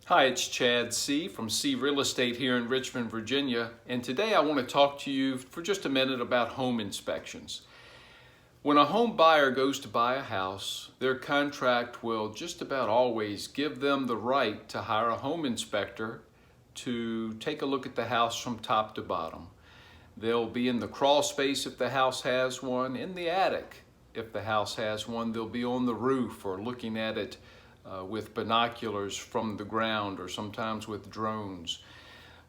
Hi, it's Chad C. from C Real Estate here in Richmond, Virginia, and today I want to talk to you for just a minute about home inspections. When a home buyer goes to buy a house, their contract will just about always give them the right to hire a home inspector to take a look at the house from top to bottom. They'll be in the crawl space if the house has one, in the attic if the house has one. They'll be on the roof or looking at it with binoculars from the ground or sometimes with drones.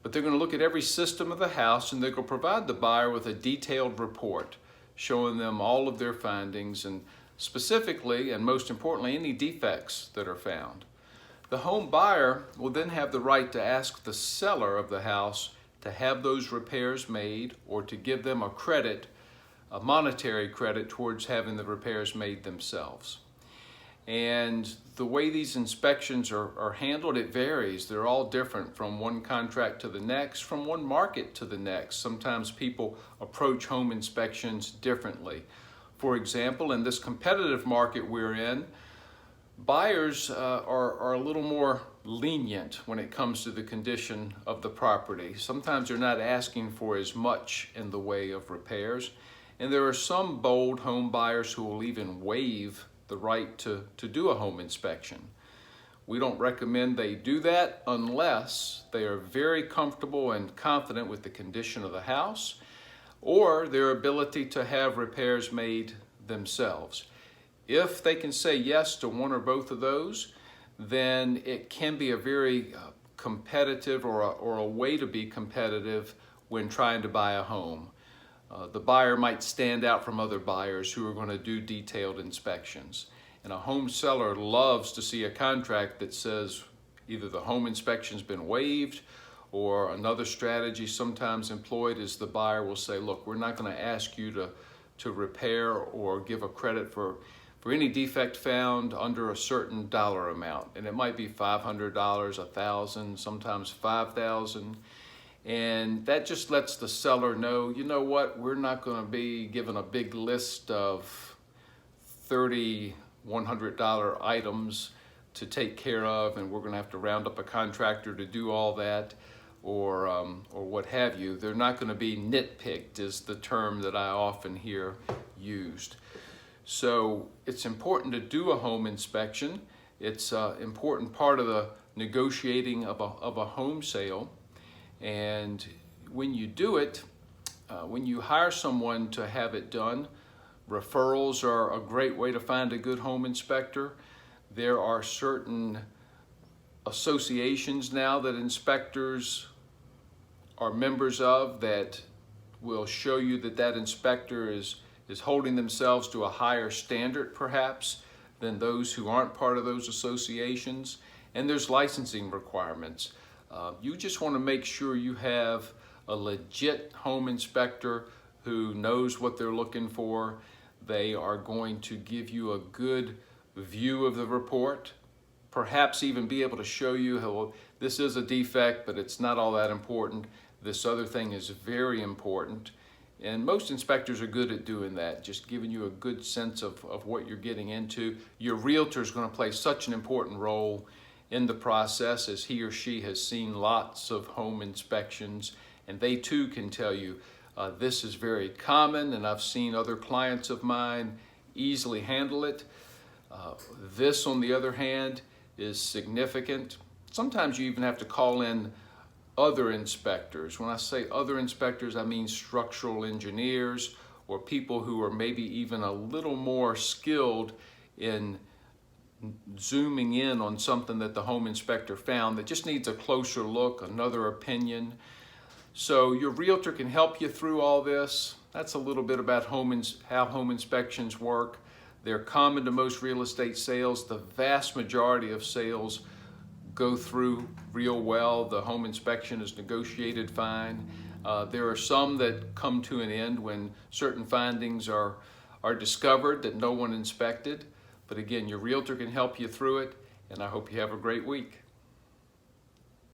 But they're going to look at every system of the house, and they're going to provide the buyer with a detailed report showing them all of their findings and specifically and most importantly any defects that are found. The home buyer will then have the right to ask the seller of the house to have those repairs made or to give them a credit, a monetary credit towards having the repairs made themselves. And the way these inspections are handled, it varies. They're all different from one contract to the next, from one market to the next. Sometimes people approach home inspections differently. For example, in this competitive market we're in, buyers are a little more lenient when it comes to the condition of the property. Sometimes they're not asking for as much in the way of repairs. And there are some bold home buyers who will even waive the right to do a home inspection. We don't recommend they do that unless they are very comfortable and confident with the condition of the house or their ability to have repairs made themselves. If they can say yes to one or both of those, then it can be a very competitive or a way to be competitive when trying to buy a home. The buyer might stand out from other buyers who are going to do detailed inspections. And a home seller loves to see a contract that says either the home inspection's been waived, or another strategy sometimes employed is the buyer will say, look, we're not going to ask you to repair or give a credit for any defect found under a certain dollar amount. And it might be $500, $1,000, sometimes $5,000. And that just lets the seller know, you know what, we're not going to be given a big list of $30, $100 items to take care of, and we're going to have to round up a contractor to do all that, or what have you. They're not going to be nitpicked is the term that I often hear used. So it's important to do a home inspection. It's an important part of the negotiating of a home sale. And when you do it, when you hire someone to have it done, referrals are a great way to find a good home inspector. There are certain associations now that inspectors are members of that will show you that inspector is holding themselves to a higher standard perhaps than those who aren't part of those associations. And there's licensing requirements. You just want to make sure you have a legit home inspector who knows what they're looking for. They are going to give you a good view of the report, perhaps even be able to show you how this is a defect, but it's not all that important. This other thing is very important. And most inspectors are good at doing that, just giving you a good sense of what you're getting into. Your realtor is going to play such an important role in the process, as he or she has seen lots of home inspections, and they too can tell you this is very common, and I've seen other clients of mine easily handle it. This, on the other hand, is significant. Sometimes you even have to call in other inspectors. When I say other inspectors, I mean structural engineers or people who are maybe even a little more skilled in zooming in on something that the home inspector found that just needs a closer look, another opinion. So your realtor can help you through all this. That's a little bit about how home inspections work. They're common to most real estate sales. The vast majority of sales go through real well. The home inspection is negotiated fine. There are some that come to an end when certain findings are discovered that no one inspected. But again, your realtor can help you through it, and I hope you have a great week.